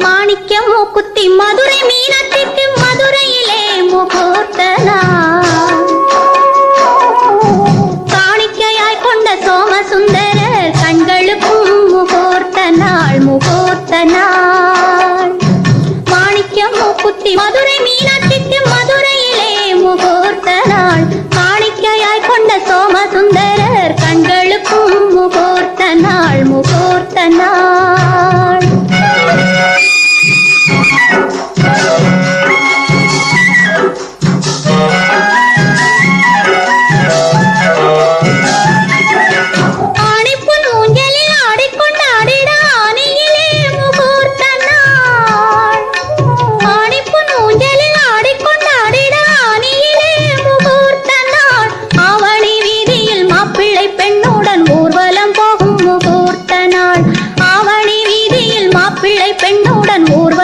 மாணிக்கம் மூக்குத்தி மதுரை மீனாட்சிக்கு மதுரையிலே முகூர்த்த நாள். காணிக்கையாய் கொண்ட சோமசுந்தரர் கண்களுக்கும் முகூர்த்த நாள், முகூர்த்த நாள். மாணிக்கம் மூக்குத்தி மதுரை மீனாட்சிக்கு மதுரையிலே முகூர்த்த நாள். காணிக்கையாய் கொண்ட சோமசுந்தரர் கண்களுக்கும் முகூர்த்த நாள், முகூர்த்த நாள். பெண்ணுடன் ஊர்வலம்